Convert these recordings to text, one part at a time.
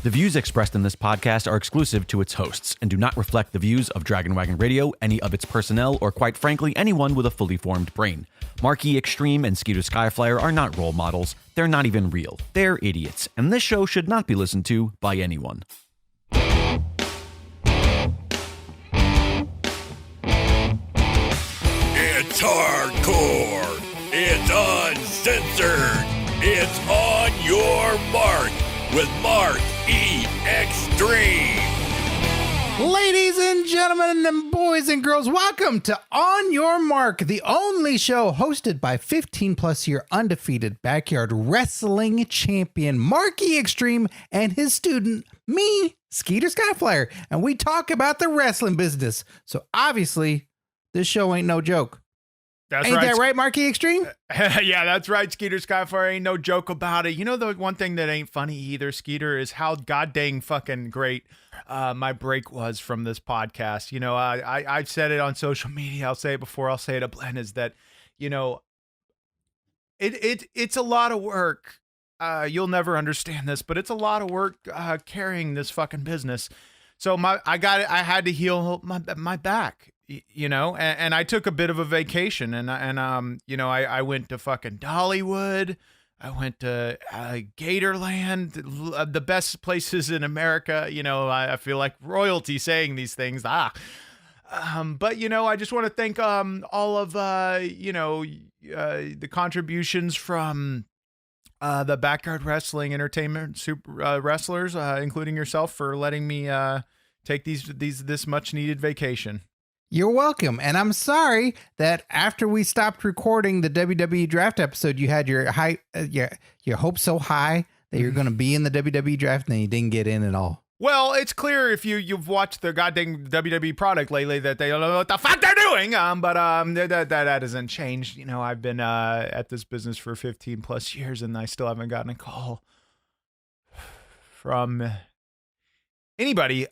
The views expressed in this podcast are exclusive to its hosts and do not reflect the views of Dragon Wagon Radio, any of its personnel, or quite frankly, anyone with a fully formed brain. Marky, Xtreme, and Skeeter Skyflyer are not role models. They're not even real. They're idiots, and this show should not be listened to by anyone. It's hardcore. It's uncensored. It's On Your Mark with Mark E. Xtreme. Ladies and gentlemen and boys and girls, welcome to On Your Mark, the only show hosted by 15-plus year undefeated backyard wrestling champion Marky Xtreme and his student, me, Skeeter Skyflyer, and we talk about the wrestling business. So obviously, this show ain't no joke. That's ain't right. that right, Marky Xtreme? Yeah, that's right, Skeeter Skyflyer. Ain't no joke about it. You know, the one thing that ain't funny either, Skeeter, is how goddamn fucking great my break was from this podcast. You know, I've said it on social media. I'll say it before. I'll say it again. Is that, you know, it's a lot of work. You'll never understand this, but it's a lot of work carrying this fucking business. So I had to heal my back. You know, and I took a bit of a vacation, and you know, I went to fucking Dollywood, I went to Gatorland, the best places in America. You know, I feel like royalty saying these things. But you know, I just want to thank all of you know, the contributions from the backyard wrestling entertainment super wrestlers, including yourself, for letting me take this much needed vacation. You're welcome. And I'm sorry that after we stopped recording the WWE draft episode, you had your hopes so high that you're going to be in the WWE draft and you didn't get in at all. Well, it's clear if you've watched the goddamn WWE product lately that they don't know what the fuck they're doing. But that hasn't changed. You know, I've been at this business for 15 plus years and I still haven't gotten a call from anybody.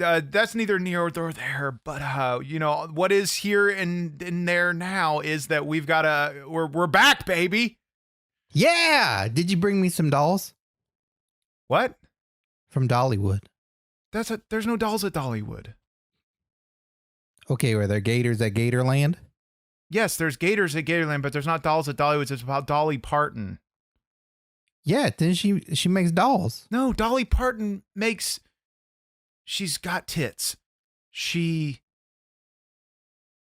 That's neither near nor there, but you know what is here and there now is that we're back, baby. Yeah. Did you bring me some dolls? What? From Dollywood. There's no dolls at Dollywood. Okay, were there gators at Gatorland? Yes, there's gators at Gatorland, but there's not dolls at Dollywood. It's about Dolly Parton. Yeah, then she makes dolls. No, Dolly Parton makes. She's got tits. She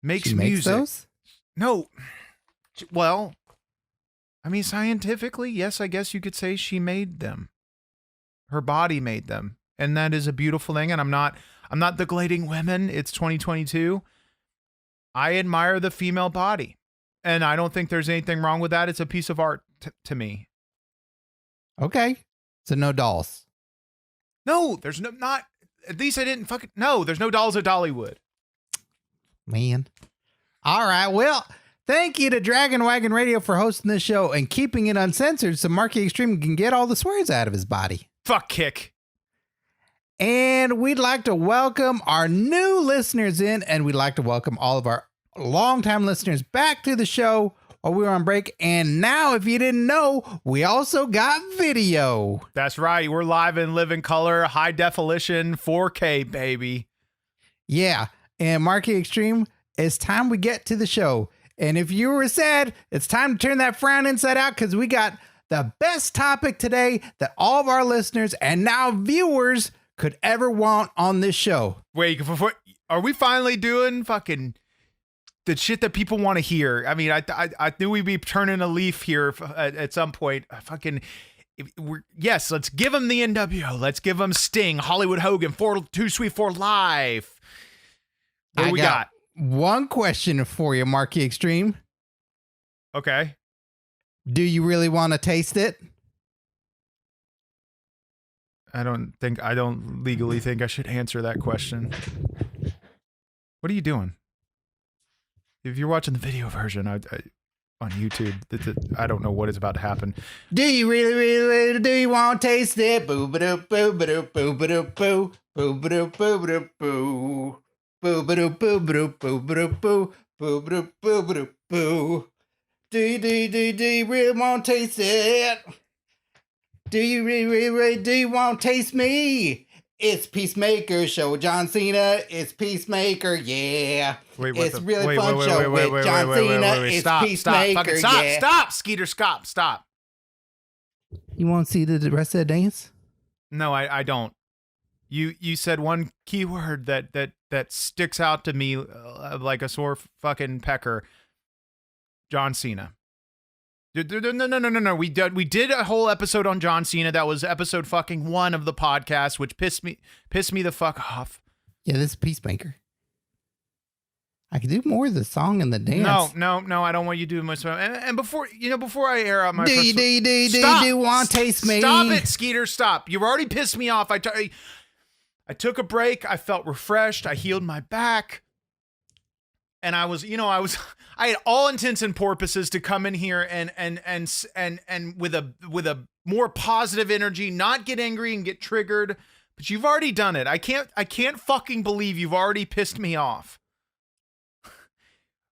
makes music. Those? No. Well, I mean, scientifically, yes, I guess you could say she made them. Her body made them. And that is a beautiful thing. And I'm not degrading women. It's 2022. I admire the female body. And I don't think there's anything wrong with that. It's a piece of art to me. Okay. So no dolls. No, there's not. At least I didn't fucking... No, there's no dolls at Dollywood. Man. All right. Well, thank you to Dragon Wagon Radio for hosting this show and keeping it uncensored so Marky Xtreme can get all the swears out of his body. Fuck kick. And we'd like to welcome our new listeners in, and we'd like to welcome all of our longtime listeners back to the show while we were on break. And now, if you didn't know, we also got video. That's right. We're live in living color, high definition, 4K, baby. Yeah. And Marky Xtreme, it's time we get to the show. And if you were sad, it's time to turn that frown inside out because we got the best topic today that all of our listeners and now viewers could ever want on this show. Wait, are we finally doing fucking... the shit that people want to hear? I mean, I knew we'd be turning a leaf here at some point. Yes, let's give them the NWO. Let's give them Sting, Hollywood Hogan, 234 Live. What do we got? One question for you, Marky Xtreme. Okay. Do you really want to taste it? I don't legally think I should answer that question. What are you doing? If you're watching the video version on YouTube, I don't know what is about to happen. Do you really, do you want to taste it? Boo-ba-doo, boo-ba-doo, boo-ba-doo, boo. Boo-ba-doo, boo-ba-doo, boo. Boo-ba-doo, boo-ba-doo, boo-ba-doo, boo. Boo-ba-doo, boo-ba-doo, boo. Do you really want to taste it? Do you want to taste me? It's Peacemaker show with John Cena. It's Peacemaker, yeah. It's really fun show with John Cena. It's Peacemaker, yeah. Stop, Skeeter, stop. You want to see the rest of the dance? No, I don't. You said one keyword that sticks out to me like a sore fucking pecker. John Cena. No. We did a whole episode on John Cena. That was episode fucking 1 of the podcast, which pissed me the fuck off. Yeah, this is Peacemaker. I could do more of the song and the dance. No. I don't want you to do much. And before I air out my do you want to taste me? Stop it, Skeeter. Stop. You've already pissed me off. I took a break. I felt refreshed. I healed my back. And I had all intents and purposes to come in here and with a more positive energy, not get angry and get triggered. But you've already done it. I can't fucking believe you've already pissed me off.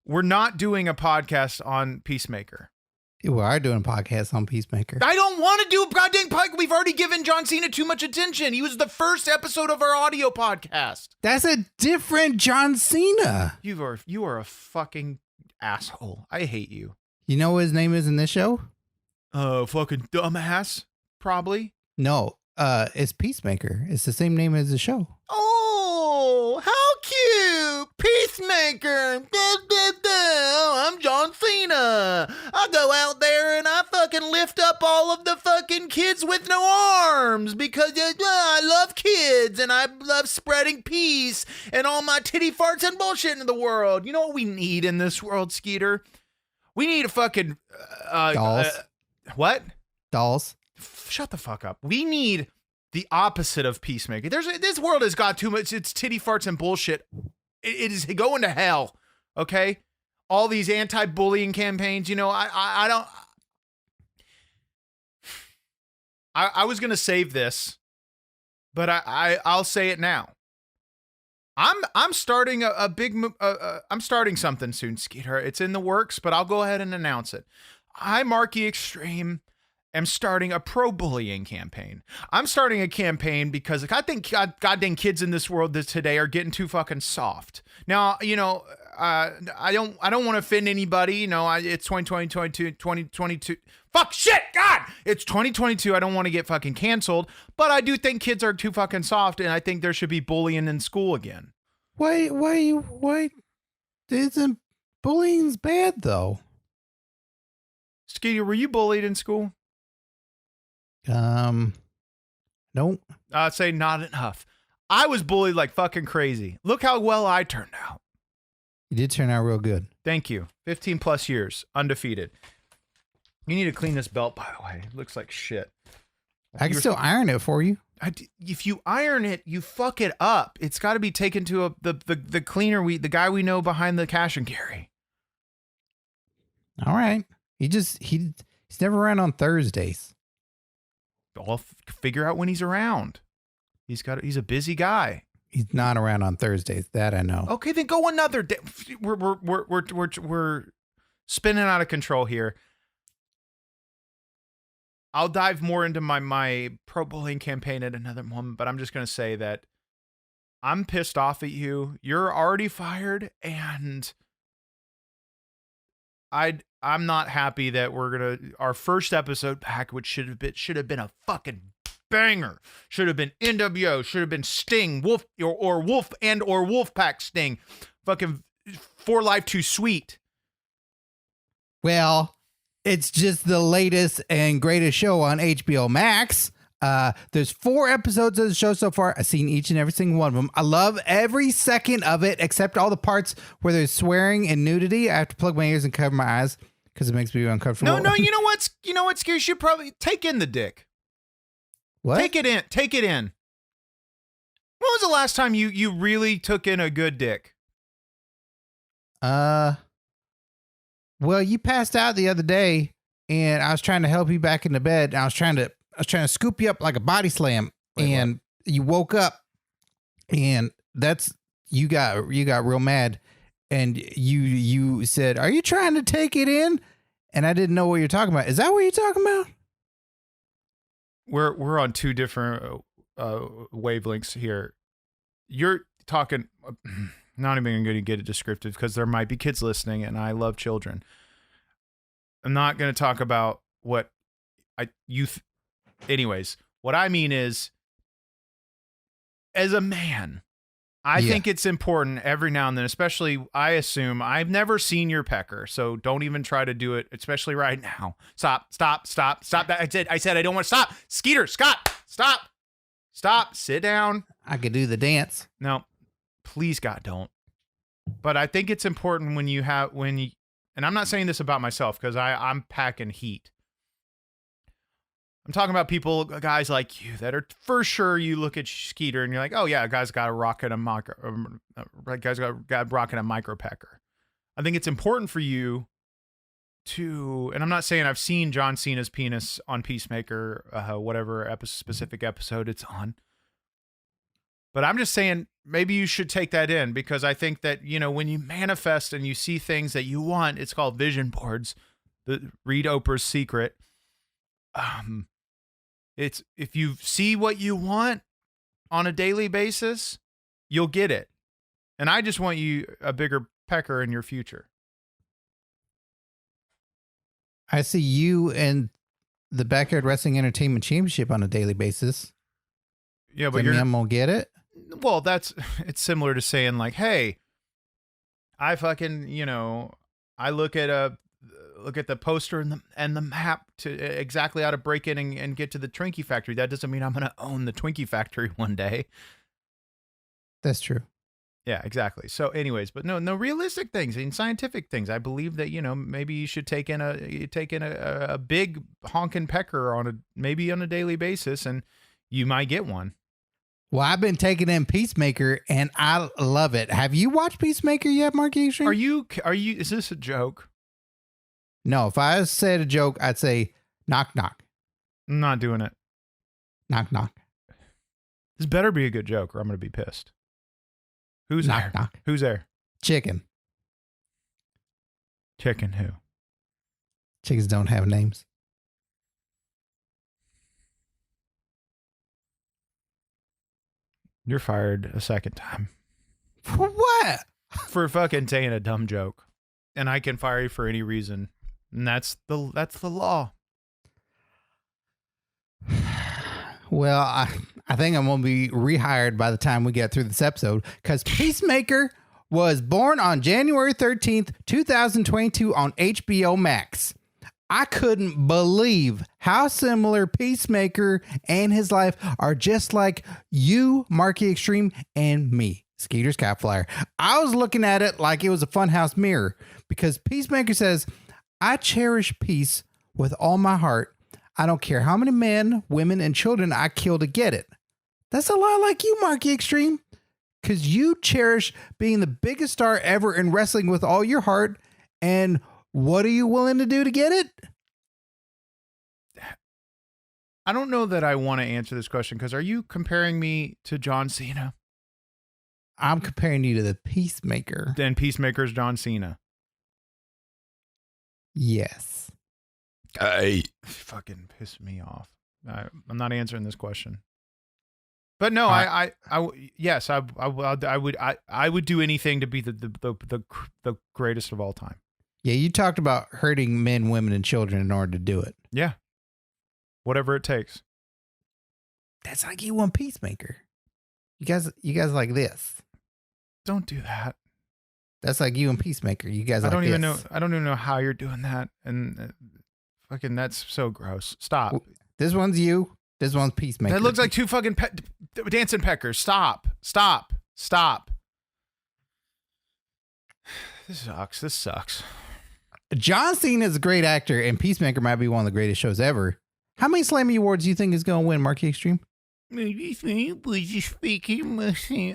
We're not doing a podcast on Peacemaker. We are doing a podcast on Peacemaker. I don't want to do a goddamn podcast. We've already given John Cena too much attention. He was the first episode of our audio podcast. That's a different John Cena. You are a fucking asshole. I hate you. You know what his name is in this show? Fucking dumbass, probably. No, it's Peacemaker. It's the same name as the show. Oh, how cute. Peacemaker. I'm John Cena. I go out there and I fucking lift up all of the fucking kids with no arms because I love kids and I love spreading peace and all my titty farts and bullshit in the world. You know what we need in this world, Skeeter? We need a fucking... Dolls. What? Dolls. Shut the fuck up. We need the opposite of Peacemaker. This world has got too much. It's titty farts and bullshit. It is going to hell. Okay? All these anti-bullying campaigns, I don't... I was going to save this, but I'll say it now. I'm starting a big... I'm starting something soon, Skeeter. It's in the works, but I'll go ahead and announce it. I, Marky Xtreme, am starting a pro-bullying campaign. I'm starting a campaign because I think goddamn kids in this world today are getting too fucking soft. Now, I don't want to offend anybody. It's 2022. Fuck shit, God! It's 2022. I don't want to get fucking canceled, but I do think kids are too fucking soft, and I think there should be bullying in school again. Why isn't bullying's bad though? Skeeter, were you bullied in school? Nope. I'd say not enough. I was bullied like fucking crazy. Look how well I turned out. You did turn out real good. Thank you. 15 plus years, undefeated. You need to clean this belt, by the way. It looks like shit. I can still iron it for you. If you iron it, you fuck it up. It's got to be taken to the cleaner, the guy we know behind the cash and carry. All right. He's never around on Thursdays. I'll figure out when he's around. He's a busy guy. He's not around on Thursdays. That I know. Okay, then go another day. We're spinning out of control here. I'll dive more into my pro bullying campaign at another moment, but I'm just going to say that I'm pissed off at you. You're already fired, and I'm not happy that our first episode back, which should have been a fucking banger. Should have been NWO, should have been Sting, Wolf or Wolfpack Sting. Fucking For Life Too Sweet. Well, it's just the latest and greatest show on HBO Max. There's 4 episodes of the show so far. I've seen each and every single one of them. I love every second of it, except all the parts where there's swearing and nudity. I have to plug my ears and cover my eyes because it makes me uncomfortable. No, you know what, Scary? You should probably take in the dick. What? Take it in. When was the last time you really took in a good dick? Well, you passed out the other day, and I was trying to help you back into bed. And I was trying to scoop you up like a body slam, and you woke up, and you got real mad, and you said, "Are you trying to take it in?" And I didn't know what you're talking about. Is that what you're talking about? we're on two different wavelengths here. You're talking, not even going to get it descriptive because there might be kids listening, and I love children. I'm not going to talk about what anyways, what I mean is, as a man, I think it's important every now and then, especially, I assume, I've never seen your pecker, so don't even try to do it, especially right now. Stop that. I said I don't want to stop. Skeeter, Scott, stop, sit down. I could do the dance. No, please, God, don't. But I think it's important and I'm not saying this about myself because I'm packing heat. I'm talking about people, guys like you that are for sure. You look at Skeeter and you're like, oh yeah, guy's got a rocking a micro pecker. I think it's important for you to, and I'm not saying I've seen John Cena's penis on Peacemaker, whatever specific episode it's on. But I'm just saying maybe you should take that in, because I think that, when you manifest and you see things that you want, it's called vision boards. Read Oprah's Secret. It's if you see what you want on a daily basis, you'll get it. And I just want you a bigger pecker in your future. I see you in the Backyard Wrestling Entertainment Championship on a daily basis. Yeah, but I'm gonna get it. Well, it's similar to saying like, hey, I fucking, I look at the poster and the map to exactly how to break in and get to the Twinkie factory. That doesn't mean I'm going to own the Twinkie factory one day. That's true. Yeah, exactly. So anyways, but no realistic things and scientific things. I believe that, maybe you should take in a big honking pecker maybe on a daily basis, and you might get one. Well, I've been taking in Peacemaker and I love it. Have you watched Peacemaker yet, Mark Xtreme? Are you, is this a joke? No, if I said a joke, I'd say knock, knock. I'm not doing it. Knock, knock. This better be a good joke or I'm going to be pissed. Who's knock, there? Knock. Who's there? Chicken. Chicken who? Chickens don't have names. You're fired a second time. For what? For fucking saying a dumb joke. And I can fire you for any reason. And that's the law. Well, I think I'm going to be rehired by the time we get through this episode, because Peacemaker was born on January 13th, 2022 on HBO Max. I couldn't believe how similar Peacemaker and his life are, just like you, Marky Xtreme, and me, Skeeter Skyflyer. I was looking at it like it was a funhouse mirror, because Peacemaker says, I cherish peace with all my heart. I don't care how many men, women, and children I kill to get it. That's a lot like you, Marky Xtreme, because you cherish being the biggest star ever in wrestling with all your heart. And what are you willing to do to get it? I don't know that I want to answer this question, because are you comparing me to John Cena? I'm comparing you to the Peacemaker. Then Peacemaker's John Cena. Yes. Hey. Fucking piss me off. I'm not answering this question. But no, yes, I would do anything to be the greatest of all time. Yeah, you talked about hurting men, women, and children in order to do it. Yeah. Whatever it takes. That's like you want Peacemaker. You guys like this. Don't do that. That's like you and Peacemaker. You guys I like don't even this. know. I don't even know how you're doing that. And fucking, that's so gross. Stop. This one's you. This one's Peacemaker. That looks like two fucking dancing peckers. Stop. This sucks. John Cena is a great actor, and Peacemaker might be one of the greatest shows ever. How many Slammy Awards do you think is going to win, Marky Xtreme?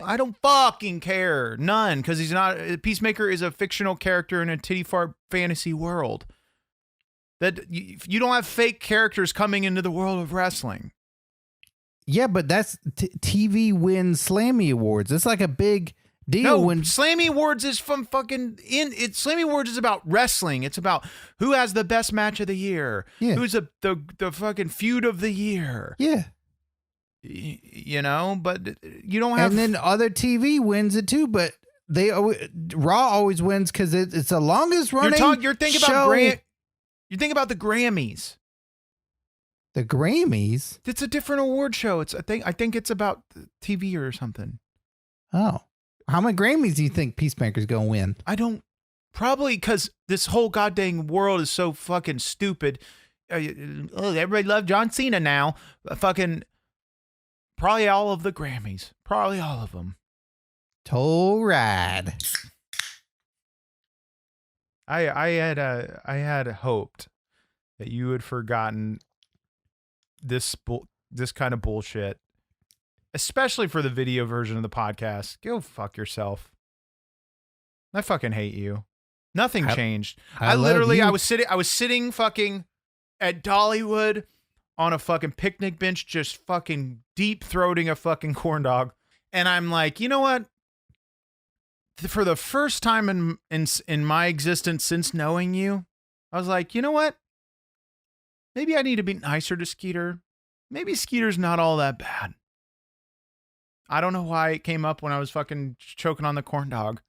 I don't fucking care. None, because he's not. Peacemaker is a fictional character in a titty fart fantasy world. That you don't have fake characters coming into the world of wrestling. Yeah, but that's TV wins Slammy Awards. It's like a big deal No, when Slammy Awards is from fucking Slammy Awards is about wrestling. It's about who has the best match of the year. Yeah. Who's the fucking feud of the year. yeah. You know, but you don't have. And then other TV wins it too, but Raw always wins because it's the longest running. You're thinking show. about you think about the Grammys. The Grammys. It's a different award show. I think it's about TV or something. Oh, how many Grammys do you think Peacemaker's gonna win? I don't. Probably because this whole goddamn world is so fucking stupid. Everybody loves John Cena now. Fucking. Probably all of the Grammys. Probably all of them. Toll Ride. I had hoped that you had forgotten this kind of bullshit, especially for the video version of the podcast. Go fuck yourself. I fucking hate you. Nothing changed. I was sitting fucking at Dollywood on a fucking picnic bench, just fucking deep throating a fucking corn dog. And I'm like, you know what? For the first time in my existence since knowing you, I was like, you know what? Maybe I need to be nicer to Skeeter. Maybe Skeeter's not all that bad. I don't know why it came up when I was fucking choking on the corn dog.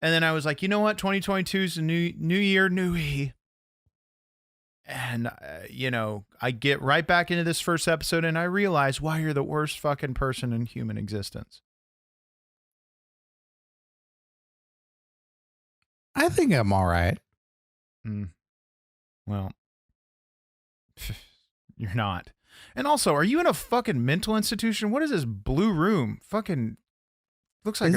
And then I was like, you know what? 2022 is a new year, new me. And, you know, I get right back into this first episode and I realize why you're the worst fucking person in human existence. I think I'm all right. Well, you're not. And also, are you in a fucking mental institution? What is this blue room? Fucking looks like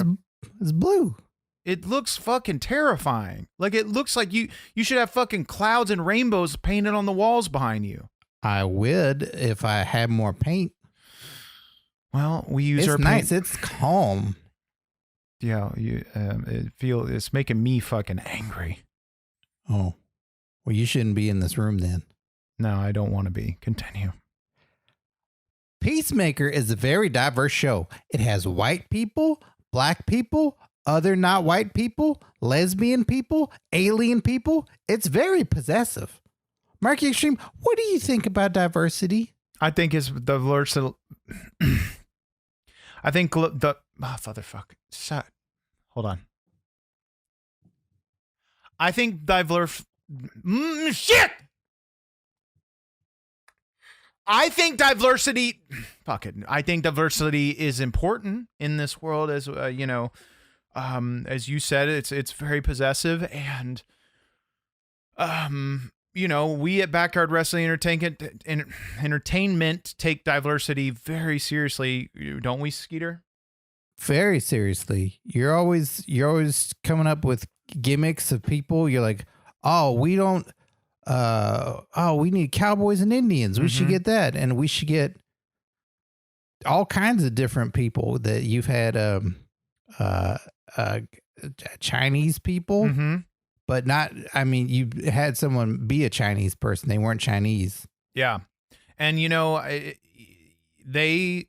it's blue. It looks fucking terrifying. Like it looks like you should have fucking clouds and rainbows painted on the walls behind you. I would if I had more paint. Well, we use our paint. It's nice. Paint. It's calm. Yeah, it's making me fucking angry. Oh, well, you shouldn't be in this room then. No, I don't want to be. Continue. Peacemaker is a very diverse show. It has white people, black people, other not white people, lesbian people, alien people. It's very possessive. Marky Xtreme, what do you think about diversity? I think it's the versatile. I think motherfucker. Hold on. I think shit. I think diversity. Fuck it. I think diversity is important in this world, as you know. As you said, it's very possessive, and you know, we at Backyard Wrestling Entertainment take diversity very seriously, don't we, Skeeter? Very seriously. You're always coming up with gimmicks of people. You're like, oh, we don't. We need cowboys and Indians. We should get that, and we should get all kinds of different people. That you've had Chinese people, but not. I mean, you had someone be a Chinese person. They weren't Chinese. Yeah, and you know, they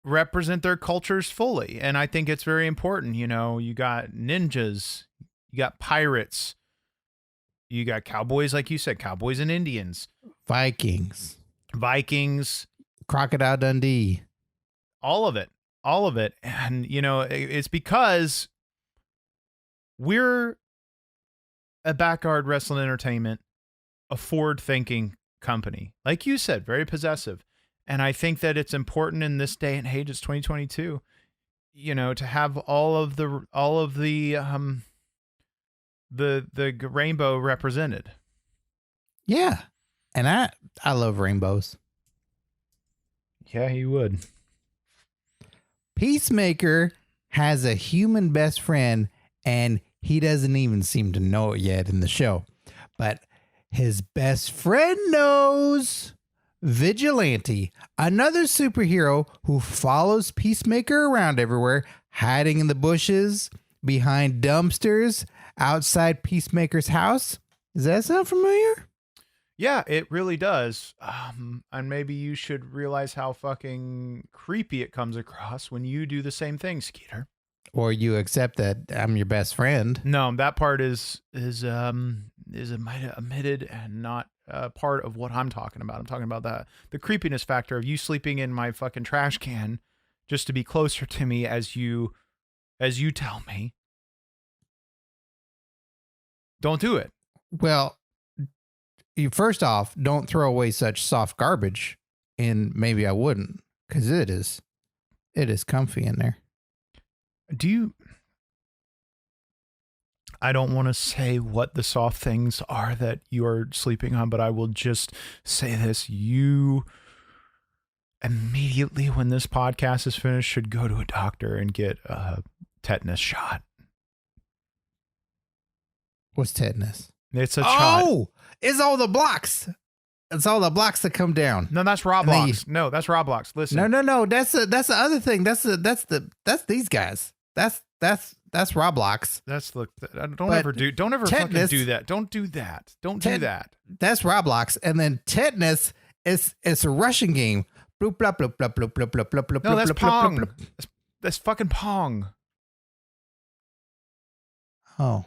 represent their cultures fully, and I think it's very important. You know, you got ninjas, you got pirates, you got cowboys, like you said, cowboys and Indians, Vikings, Crocodile Dundee, all of it. And, you know, it's because we're a Backyard Wrestling Entertainment, a forward-thinking company. Like you said, very possessive. And I think that it's important in this day and age, it's 2022, you know, to have all of the rainbow represented. Yeah. And I love rainbows. Yeah, you would. Peacemaker has a human best friend, and he doesn't even seem to know it yet in the show. But his best friend knows. Vigilante, another superhero who follows Peacemaker around everywhere, hiding in the bushes, behind dumpsters, outside Peacemaker's house. Does that sound familiar? Yeah, it really does. And maybe you should realize how fucking creepy it comes across when you do the same thing, Skeeter. Or you accept that I'm your best friend. No, that part is omitted and not part of what I'm talking about. I'm talking about the creepiness factor of you sleeping in my fucking trash can just to be closer to me as you tell me. Don't do it. Well, you first off, don't throw away such soft garbage, and maybe I wouldn't, because it is comfy in there. I don't want to say what the soft things are that you are sleeping on, but I will just say this. You immediately, when this podcast is finished, should go to a doctor and get a tetanus shot. What's tetanus? It's a shot. Oh, it's all the blocks. It's all the blocks that come down. No, that's Roblox. No, that's Roblox. Listen. No. That's the other thing. That's these guys. That's Roblox. Don't ever fucking do that. Don't do that. Don't do that. That's Roblox. And then tetanus is a Russian game. Bloop, bloop, bloop, bloop, bloop, bloop, bloop, bloop, bloop, No, that's bloop, Pong. bloop, bloop. That's fucking Pong. Oh.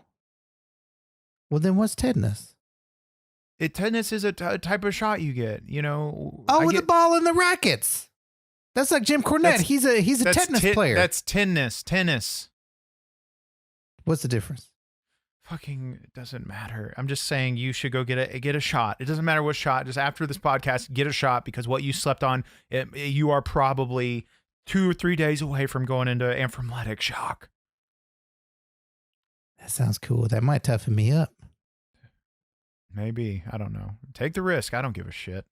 Well, then what's tetanus? Tetanus is a type of shot you get, you know. Oh, with the ball and the rackets. That's like Jim Cornette. He's a tetanus player. That's tennis. What's the difference? Fucking doesn't matter. I'm just saying you should go get a shot. It doesn't matter what shot. Just after this podcast, get a shot, because what you slept on, you are probably 2 or 3 days away from going into anaphylactic shock. That sounds cool. That might toughen me up. Maybe. I don't know. Take the risk. I don't give a shit.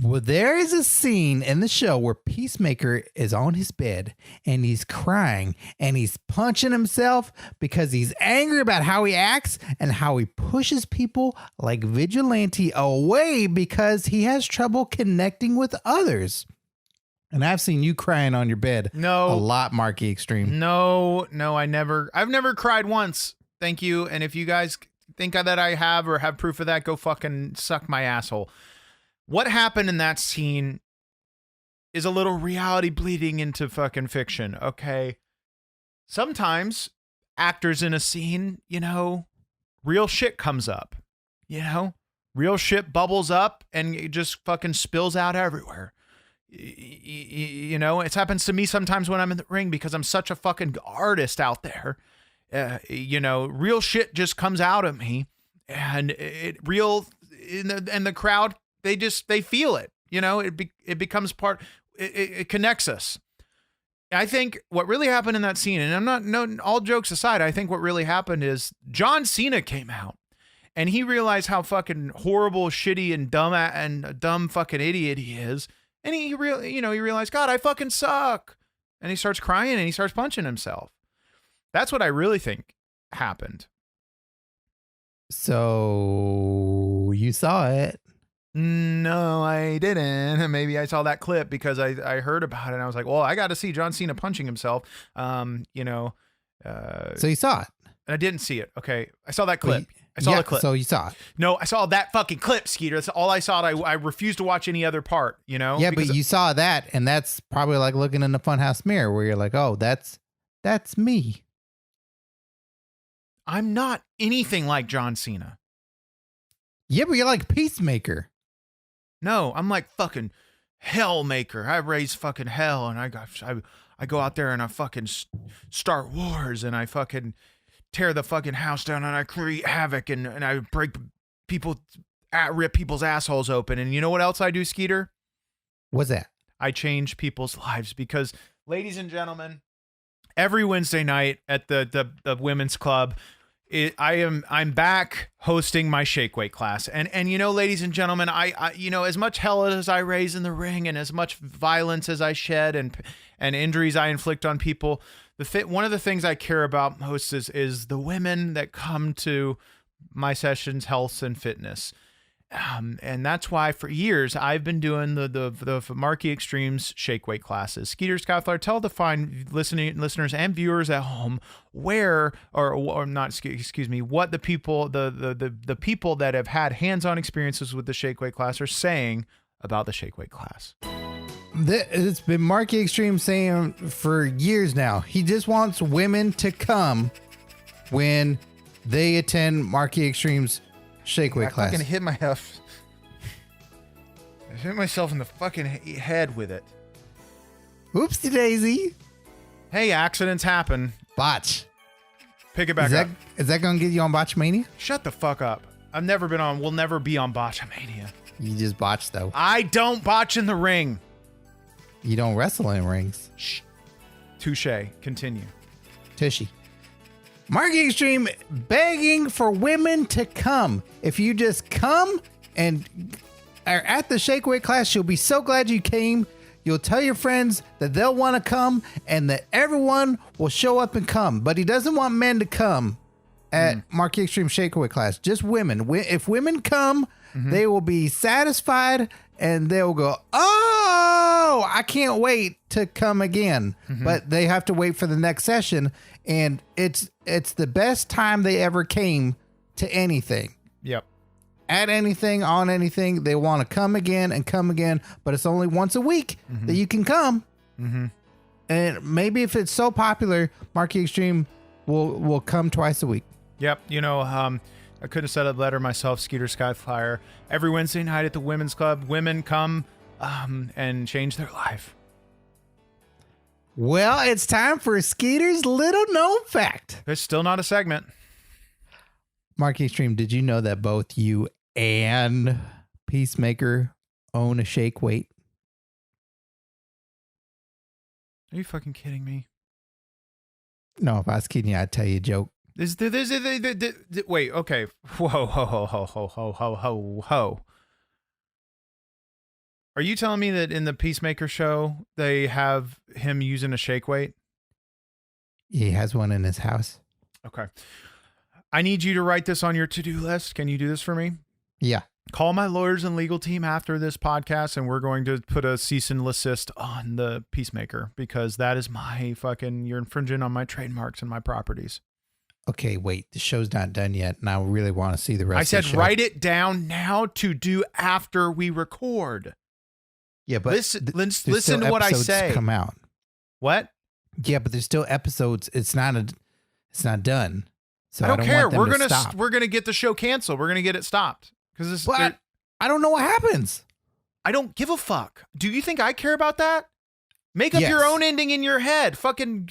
Well, there is a scene in the show where Peacemaker is on his bed and he's crying and he's punching himself because he's angry about how he acts and how he pushes people like Vigilante away because he has trouble connecting with others. And I've seen you crying on your bed a lot, Marky Xtreme. No, I've never cried once. Thank you. And if you guys think that I have or have proof of that, go fucking suck my asshole. What happened in that scene is a little reality bleeding into fucking fiction, okay? Sometimes actors in a scene, you know, real shit comes up, you know? Real shit bubbles up and it just fucking spills out everywhere. You know, it happens to me sometimes when I'm in the ring because I'm such a fucking artist out there. You know, real shit just comes out of me, and the crowd, they feel it. You know, it becomes part. It connects us. I think what really happened in that scene, and all jokes aside, I think what really happened is John Cena came out, and he realized how fucking horrible, shitty, and dumb fucking idiot he is. And he realized, God, I fucking suck. And he starts crying and he starts punching himself. That's what I really think happened. So you saw it? No, I didn't. Maybe I saw that clip because I heard about it and I was like, well, I got to see John Cena punching himself. So you saw it? And I didn't see it. Okay. I saw that clip. I saw the clip. So you saw it? No, I saw that fucking clip, Skeeter. That's all I saw. I refused to watch any other part, you know? Yeah, but you saw that, and that's probably like looking in the funhouse mirror where you're like, oh, that's me. I'm not anything like John Cena. Yeah, but you're like Peacemaker. No, I'm like fucking Hellmaker. I raise fucking hell, and I go out there and I fucking start wars, and I fucking tear the fucking house down, and I create havoc, and I break rip people's assholes open. And you know what else I do, Skeeter? What's that? I change people's lives because, ladies and gentlemen, every Wednesday night at the women's club, I'm back hosting my shake weight class. And you know, ladies and gentlemen, I you know, as much hell as I raise in the ring and as much violence as I shed and injuries I inflict on people, one of the things I care about most is the women that come to my sessions, health and fitness. And that's why for years I've been doing the Marky Xtremes shake weight classes. Skeeter, Skyflyer, tell the fine listeners and viewers at home where or not, excuse me, what the people the people that have had hands-on experiences with the shake weight class are saying about the shake weight class. It's been Marky Xtreme saying for years now. He just wants women to come when they attend Marky Xtreme's shake weight class. I fucking hit myself. I hit myself in the fucking head with it. Oopsie daisy. Hey, accidents happen. Botch. Pick it back up. Is that going to get you on Botchmania? Shut the fuck up. I've never been on. We'll never be on Botchamania. You just botch though. I don't botch in the ring. You don't wrestle in rings. Shh. Touche. Continue. Tushy. Marky Xtreme begging for women to come. If you just come and are at the shake weight class, you'll be so glad you came. You'll tell your friends that they'll want to come and that everyone will show up and come. But he doesn't want men to come at Marky Xtreme shake weight class. Just women. If women come, they will be satisfied and they'll go, oh, I can't wait to come again. But they have to wait for the next session. And it's the best time they ever came to anything. Yep. At anything, on anything, they want to come again and come again, but it's only once a week that you can come. And maybe if it's so popular, Marky Xtreme will come twice a week. Yep. You know, I could have said it better myself, Skeeter Skyflyer. Every Wednesday night at the Women's Club, women come and change their life. Well, it's time for Skeeter's little known fact. It's still not a segment. Marky Xtreme, did you know that both you and Peacemaker own a shake weight? Are you fucking kidding me? No, if I was kidding you, I'd tell you a joke. Wait, okay. Whoa, ho. Are you telling me that in the Peacemaker show, they have him using a shake weight? He has one in his house. Okay. I need you to write this on your to-do list. Can you do this for me? Yeah. Call my lawyers and legal team after this podcast, and we're going to put a cease and desist on the Peacemaker because that is my fucking, you're infringing on my trademarks and my properties. Okay, wait. The show's not done yet, and I really want to see the rest I of said the show. write it down now to do after we record. Yeah, but listen to what I say. Come out. What? Yeah, but there's still episodes. It's not done. So I don't care. Want them to stop. We're gonna get the show canceled. We're gonna get it stopped because I don't know what happens. I don't give a fuck. Do you think I care about that? Make up your own ending in your head. Fucking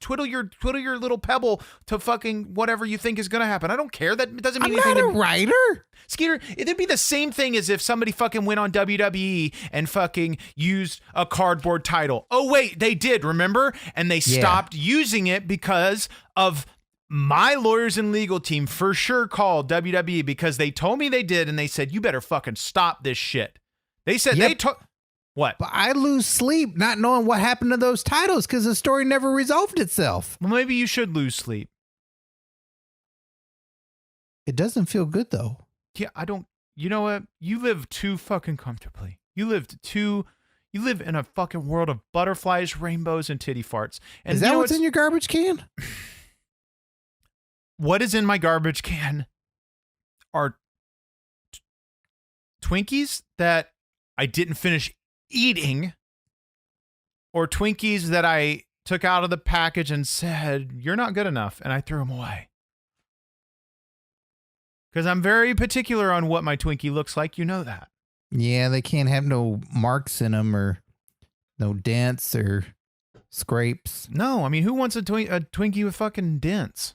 twiddle your little pebble to fucking whatever you think is gonna happen. I don't care. That doesn't mean anything. I'm not a writer. Skeeter, it'd be the same thing as if somebody fucking went on WWE and fucking used a cardboard title. Oh wait, they did, remember? And they stopped using it because of my lawyers and legal team for sure called WWE because they told me they did and they said, you better fucking stop this shit. They said what? But I lose sleep not knowing what happened to those titles because the story never resolved itself. Well, maybe you should lose sleep. It doesn't feel good though. Yeah, I don't. You know what? You live too fucking comfortably. You live in a fucking world of butterflies, rainbows, and titty farts. And is that what's in your garbage can? What is in my garbage can are Twinkies that I didn't finish eating, or Twinkies that I took out of the package and said, you're not good enough, and I threw them away. Because I'm very particular on what my Twinkie looks like. You know that. Yeah, they can't have no marks in them or no dents or scrapes. No, I mean, who wants a Twinkie with fucking dents?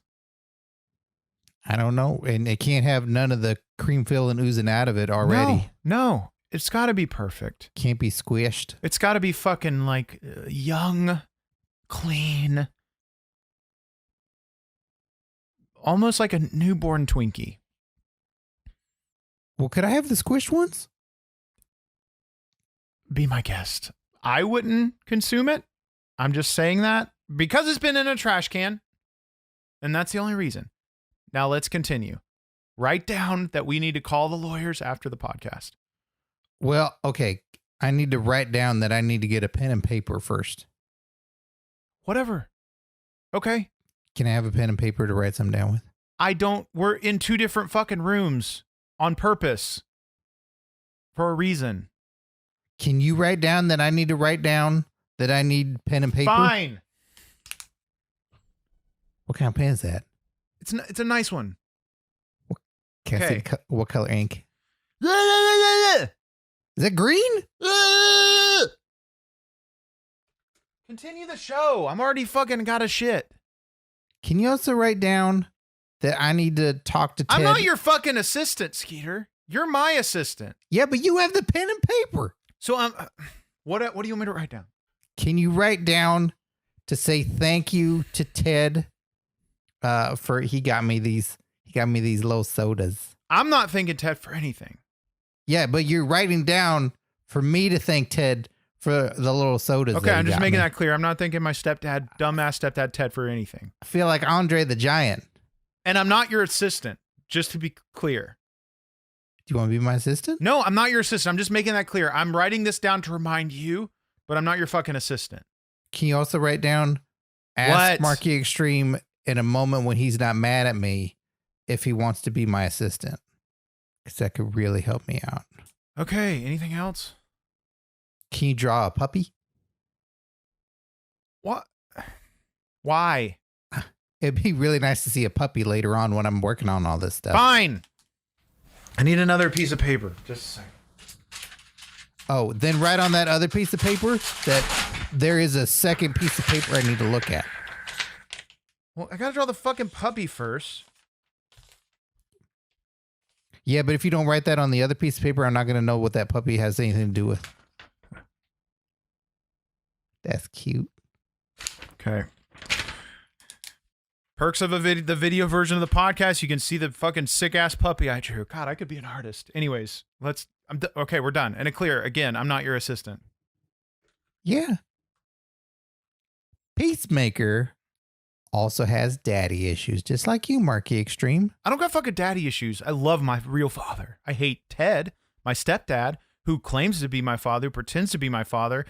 I don't know. And it can't have none of the cream filling oozing out of it already. No. It's got to be perfect. Can't be squished. It's got to be fucking like young, clean, almost like a newborn Twinkie. Well, could I have the squished ones? Be my guest. I wouldn't consume it. I'm just saying that because it's been in a trash can. And that's the only reason. Now let's continue. Write down that we need to call the lawyers after the podcast. Well, okay. I need to write down that I need to get a pen and paper first. Whatever. Okay. Can I have a pen and paper to write something down with? We're in 2 different fucking rooms on purpose for a reason. Can you write down that I need to write down that I need pen and paper? Fine. What kind of pen is that? It's a nice one. Can I see Okay. what color ink? Is that green? Continue the show. I'm already fucking got a shit. Can you also write down that I need to talk to Ted? I'm not your fucking assistant, Skeeter. You're my assistant. Yeah, but you have the pen and paper. So what do you want me to write down? Can you write down to say thank you to Ted for he got me these little sodas. I'm not thanking Ted for anything. Yeah, but you're writing down for me to thank Ted for the little sodas. Okay, I'm just making that clear. I'm not thanking my dumbass stepdad Ted for anything. I feel like Andre the Giant. And I'm not your assistant, just to be clear. Do you want to be my assistant? No, I'm not your assistant. I'm just making that clear. I'm writing this down to remind you, but I'm not your fucking assistant. Can you also write down, ask Marky Extreme in a moment when he's not mad at me if he wants to be my assistant? Because that could really help me out. Okay, anything else? Can you draw a puppy? What? Why? It'd be really nice to see a puppy later on when I'm working on all this stuff. Fine. I need another piece of paper. Just a second. Oh, then write on that other piece of paper that there is a second piece of paper I need to look at. Well, I gotta draw the fucking puppy first. Yeah, but if you don't write that on the other piece of paper, I'm not going to know what that puppy has anything to do with. That's cute. Okay. Perks of the video version of the podcast, you can see the fucking sick-ass puppy I drew. God, I could be an artist. Anyways, okay, we're done. And it clear, again, I'm not your assistant. Yeah. Peacemaker also has daddy issues, just like you, Marky Extreme. I don't got fucking daddy issues. I love my real father. I hate Ted, my stepdad, who claims to be my father, who pretends to be my father,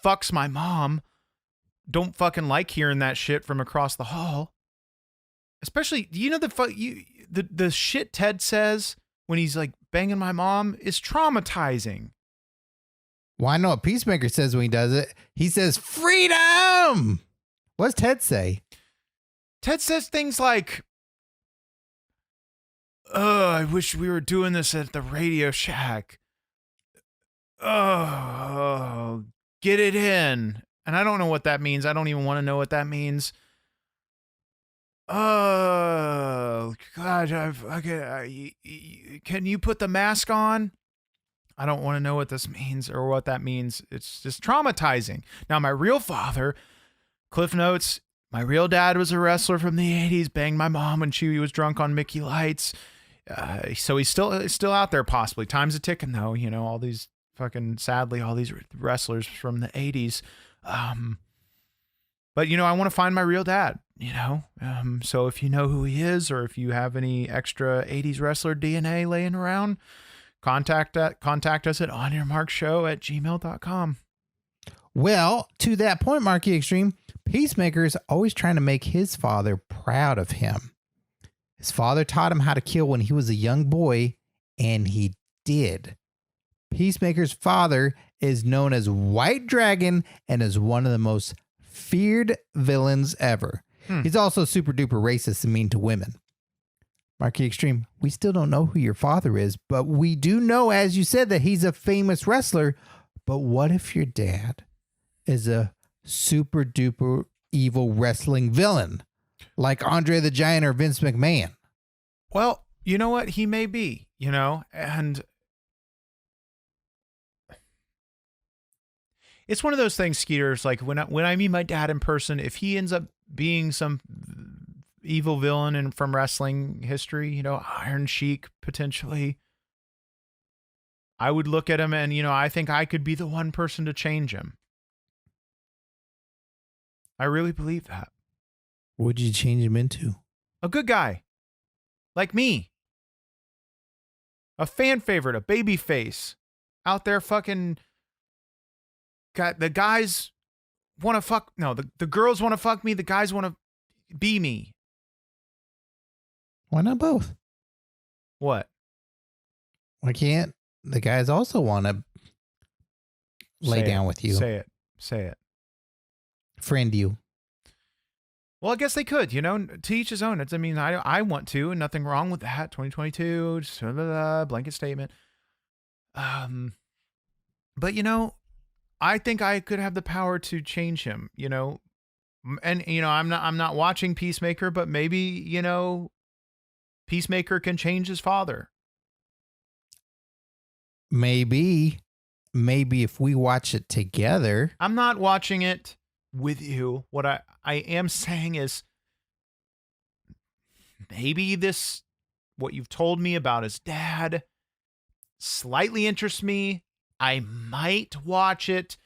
fucks my mom. Don't fucking like hearing that shit from across the hall. Especially, you know, the shit Ted says when he's like banging my mom is traumatizing. Well, I know what Peacemaker says when he does it. He says, freedom! What does Ted say? Ted says things like, "Oh, I wish we were doing this at the Radio Shack. Oh, get it in." And I don't know what that means. I don't even want to know what that means. Oh, God, can you put the mask on? I don't want to know what this means or what that means. It's just traumatizing. Now, my real father, Cliff Notes, my real dad was a wrestler from the 80s, banged my mom when she was drunk on Mickey Lights. So he's still out there possibly. Time's a ticking, though. You know, all these fucking, sadly, all these wrestlers from the 80s. But, you know, I want to find my real dad, you know. So if you know who he is or if you have any extra 80s wrestler DNA laying around, contact us at OnYourMarkShow@gmail.com. Well, to that point, Marky Extreme, Peacemaker is always trying to make his father proud of him. His father taught him how to kill when he was a young boy, and he did. Peacemaker's father is known as White Dragon and is one of the most feared villains ever. He's also super duper racist and mean to women. Marky Extreme, we still don't know who your father is, but we do know, as you said, that he's a famous wrestler. But what if your dad is a super duper evil wrestling villain like Andre the Giant or Vince McMahon? Well, you know what? He may be, you know, and it's one of those things, Skeeter. It's like when I meet my dad in person, if he ends up being some evil villain from wrestling history, you know, Iron Sheik potentially, I would look at him and, you know, I think I could be the one person to change him. I really believe that. What'd you change him into? A good guy. Like me. a fan favorite, a baby face out there fucking got the guys want to fuck. No, the girls want to fuck me. The guys want to be me. Why not both? What? Why can't the guys also want to lay down with you? Say it. Friend you. Well, I guess they could, to each his own. I want to, and nothing wrong with that. 2022, just blanket statement. But I think I could have the power to change him, and I'm not watching Peacemaker, but maybe, Peacemaker can change his father. Maybe if we watch it together. I'm not watching it with you. What I am saying is maybe what you've told me about his dad slightly interests me. I might watch it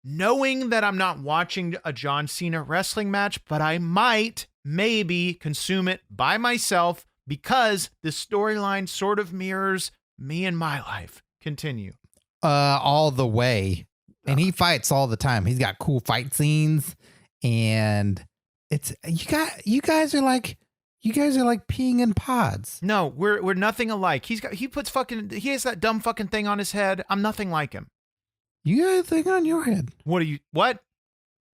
knowing that I'm not watching a John Cena wrestling match, but I might maybe consume it by myself because the storyline sort of mirrors me and my life. Continue. All the way. And he fights all the time. He's got cool fight scenes, and it's you guys are like peeing in pods. No, we're nothing alike. He has that dumb fucking thing on his head. I'm nothing like him. You got a thing on your head. What?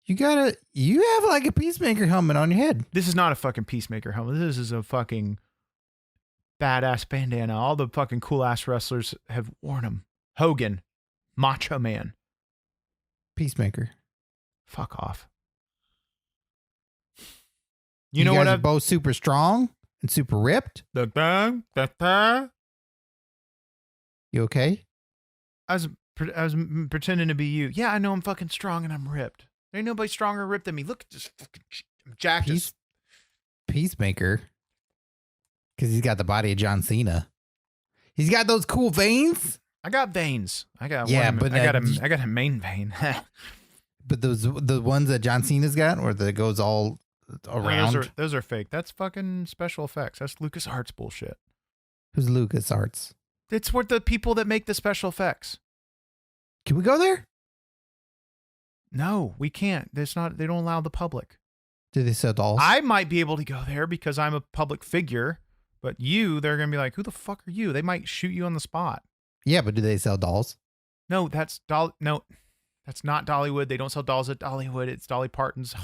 You have like a Peacemaker helmet on your head. This is not a fucking Peacemaker helmet. This is a fucking badass bandana. All the fucking cool ass wrestlers have worn them. Hogan, Macho Man. Peacemaker. Fuck off. You know guys what? Are both super strong and super ripped. You okay? I was pretending to be you. Yeah, I know I'm fucking strong and I'm ripped. There ain't nobody stronger or ripped than me. Look at this fucking jacked. Peacemaker. Because he's got the body of John Cena. He's got those cool veins. I got veins. I got a main vein. But the ones that John Cena's got, or that goes all around. Those are fake. That's fucking special effects. That's LucasArts bullshit. Who's LucasArts? It's what the people that make the special effects. Can we go there? No, we can't. They don't allow the public. Do they sell dolls? I might be able to go there because I'm a public figure, but they're going to be like, who the fuck are you? They might shoot you on the spot. Yeah, but do they sell dolls? No, that's not Dollywood. They don't sell dolls at Dollywood. It's Dolly Parton's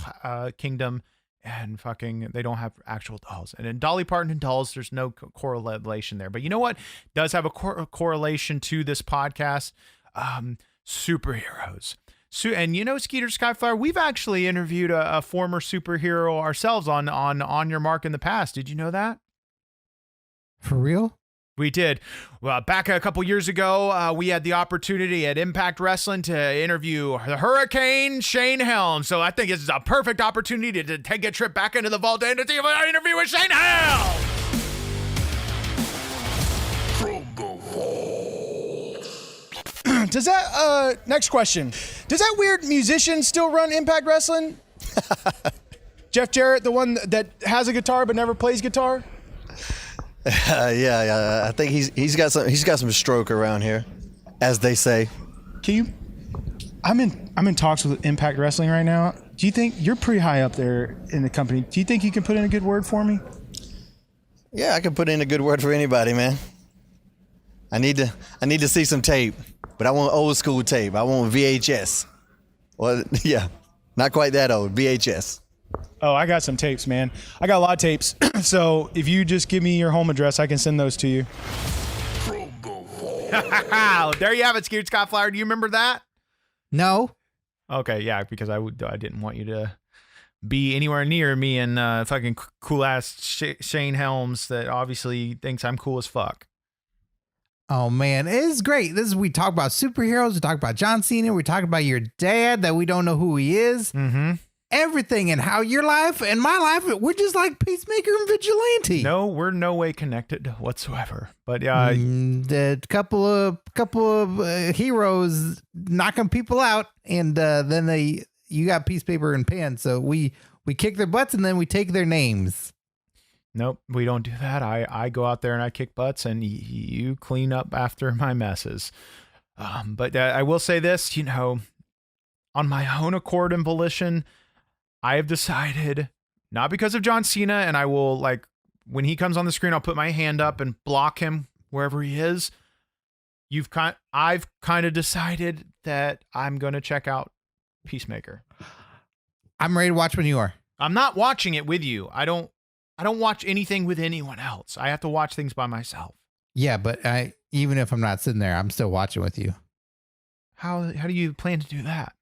kingdom, and fucking they don't have actual dolls. And in Dolly Parton and dolls, there's no correlation there. But you know what does have a correlation to this podcast? Superheroes. And Skeeter, Skyflyer, we've actually interviewed a former superhero ourselves on Your Mark in the past. Did you know that? For real? We did. Well, back a couple years ago, we had the opportunity at Impact Wrestling to interview the Hurricane Shane Helms. So I think this is a perfect opportunity to take a trip back into the vault and to see an interview with Shane Helms. From the vault. Does that, next question. Does that weird musician still run Impact Wrestling? Jeff Jarrett, the one that has a guitar but never plays guitar? Yeah. I think he's got some stroke around here, as they say. I'm in talks with Impact Wrestling right now. Do you think you're pretty high up there in the company? Do you think you can put in a good word for me? Yeah, I can put in a good word for anybody, man. I need to see some tape, but I want old school tape. I want VHS. Well, yeah, not quite that old. VHS. Oh, I got some tapes, man. I got a lot of tapes. So if you just give me your home address, I can send those to you. From the vault. There you have it, Skeeter Skyflyer. Do you remember that? No. Okay, yeah, because I didn't want you to be anywhere near me and fucking cool ass Shane Helms that obviously thinks I'm cool as fuck. Oh man, it is great. We talk about superheroes. We talk about John Cena. We talk about your dad that we don't know who he is. Mm-hmm. Everything and how your life and my life, we're just like Peacemaker and Vigilante. No, we're no way connected whatsoever. But yeah, the couple of heroes knocking people out, and then you got Peacemaker and Pan. So we kick their butts and then we take their names. Nope, we don't do that. I go out there and I kick butts, and you clean up after my messes. But I will say this, on my own accord and volition, I have decided, not because of John Cena, and I will, when he comes on the screen, I'll put my hand up and block him wherever he is. I've kind of decided that I'm going to check out Peacemaker. I'm ready to watch when you are. I'm not watching it with you. I don't watch anything with anyone else. I have to watch things by myself. Yeah, but even if I'm not sitting there, I'm still watching with you. How do you plan to do that?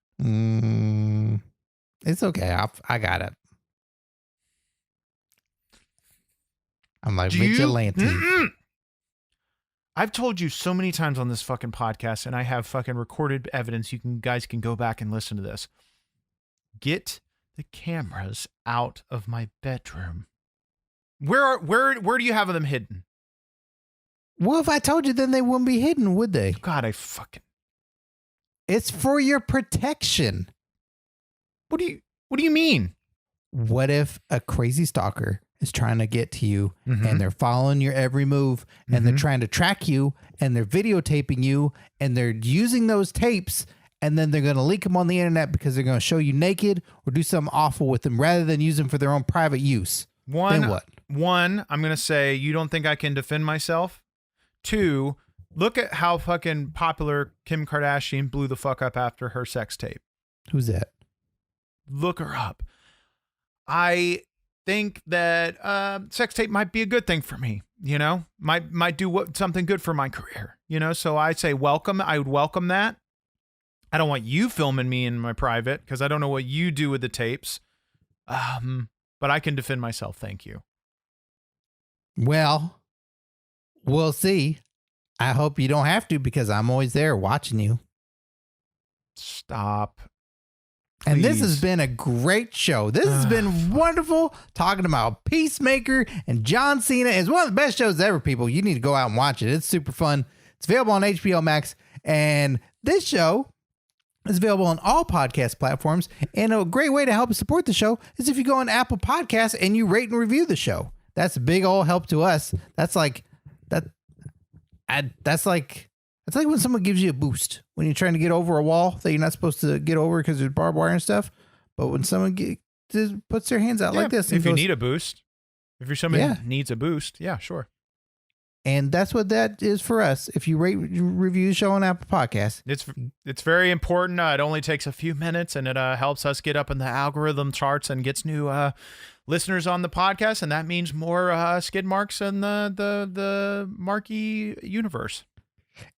It's okay. I got it. I'm like vigilante. I've told you so many times on this fucking podcast, and I have fucking recorded evidence. Guys can go back and listen to this. Get the cameras out of my bedroom. Where do you have them hidden? Well, if I told you, then they wouldn't be hidden, would they? God, It's for your protection. What do you mean? What if a crazy stalker is trying to get to you and they're following your every move and they're trying to track you and they're videotaping you and they're using those tapes and then they're going to leak them on the internet because they're going to show you naked or do something awful with them rather than use them for their own private use? Then what? One, I'm going to say, you don't think I can defend myself? Two, look at how fucking popular Kim Kardashian blew the fuck up after her sex tape. Who's that? Look her up. I think that sex tape might be a good thing for me, might do something good for my career, so I say welcome. I would welcome that. I don't want you filming me in my private because I don't know what you do with the tapes. But I can defend myself. Thank you. Well, we'll see. I hope you don't have to because I'm always there watching you. Stop. And this Please. has been a great show. This has been wonderful talking about Peacemaker and John Cena. It's one of the best shows ever, people. You need to go out and watch it. It's super fun. It's available on HBO Max. And this show is available on all podcast platforms. And a great way to help support the show is if you go on Apple Podcasts and you rate and review the show. That's a big old help to us. That's like when someone gives you a boost when you're trying to get over a wall that you're not supposed to get over because there's barbed wire and stuff. But when someone just puts their hands out like this, and if you need a boost, if you're somebody who needs a boost, yeah, sure. And that's what that is for us. If you rate, review the show on Apple Podcasts, it's very important. It only takes a few minutes, and it helps us get up in the algorithm charts and gets new listeners on the podcast, and that means more skid marks in the Marky universe.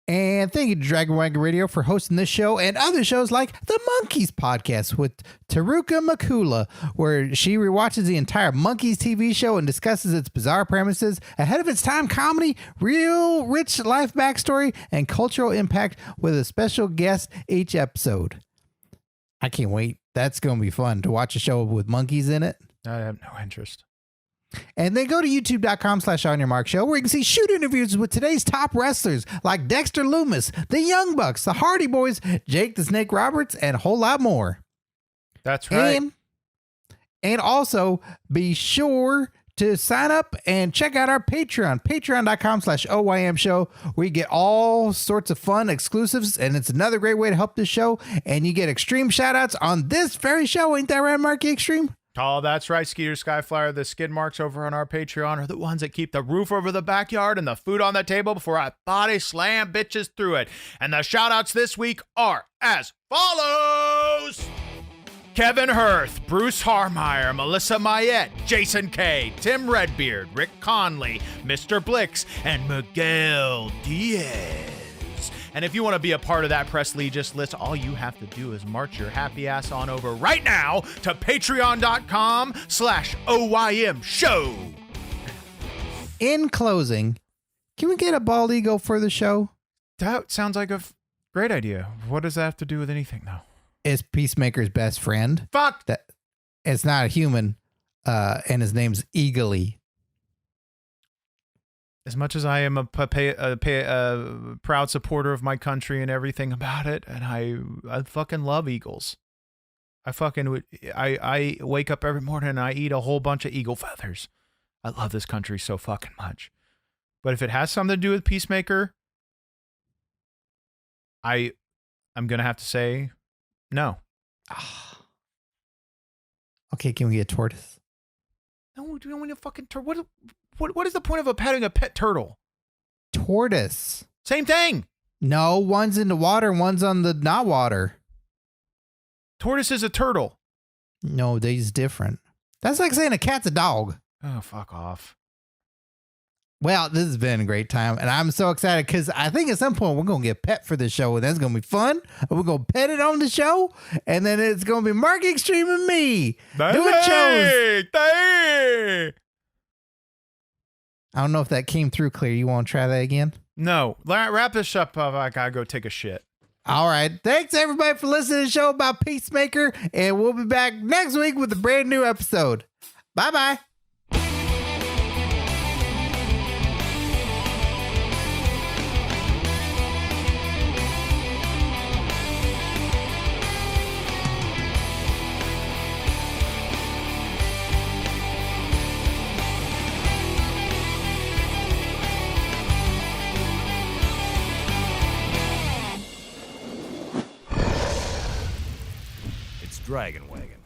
And thank you to Dragon Wagon Radio for hosting this show and other shows like the Monkeys podcast with Taruka Makula, where she rewatches the entire Monkeys TV show and discusses its bizarre premises, ahead of its time comedy, real rich life backstory, and cultural impact with a special guest each episode. I can't wait. That's going to be fun to watch a show with monkeys in it. I have no interest. And then go to youtube.com/OnYourMarkShow, where you can see shoot interviews with today's top wrestlers like Dexter Loomis, the Young Bucks, the Hardy Boys, Jake the Snake Roberts, and a whole lot more. That's right. And also be sure to sign up and check out our Patreon, patreon.com/OYM show, where you get all sorts of fun exclusives. And it's another great way to help this show. And you get extreme shout outs on this very show. Ain't that right, Marky Extreme? Oh, that's right, Skeeter, Skyflyer. The skid marks over on our Patreon are the ones that keep the roof over the backyard and the food on the table before I body slam bitches through it. And the shout-outs this week are as follows: Kevin Hirth, Bruce Harmeyer, Melissa Mayette, Jason K, Tim Redbeard, Rick Conley, Mr. Blix, and Miguel Diaz. And if you want to be a part of that Press Legis list, all you have to do is march your happy ass on over right now to patreon.com/OYM show. In closing, can we get a bald eagle for the show? That sounds like a great idea. What does that have to do with anything, though? It's Peacemaker's best friend. Fuck! That it's not a human, and his name's Eagly. As much as I am a proud supporter of my country and everything about it, and I fucking love eagles. I wake up every morning and I eat a whole bunch of eagle feathers. I love this country so fucking much. But if it has something to do with Peacemaker, I'm going to have to say no. Okay, can we get tortoise? No, we don't want a fucking turtle. What is the point of having a pet turtle? Tortoise. Same thing. No, one's in the water, one's on the not water. Tortoise is a turtle. No, they's different. That's like saying a cat's a dog. Oh, fuck off. Well, this has been a great time, and I'm so excited because I think at some point we're going to get a pet for the show, and that's going to be fun. We're going to pet it on the show, and then it's going to be Mark Xtreme and me doing shows. I don't know if that came through clear. You want to try that again? No. Wrap this up. I got to go take a shit. All right. Thanks, everybody, for listening to the show about Peacemaker, and we'll be back next week with a brand new episode. Bye-bye. Dragon Wagon.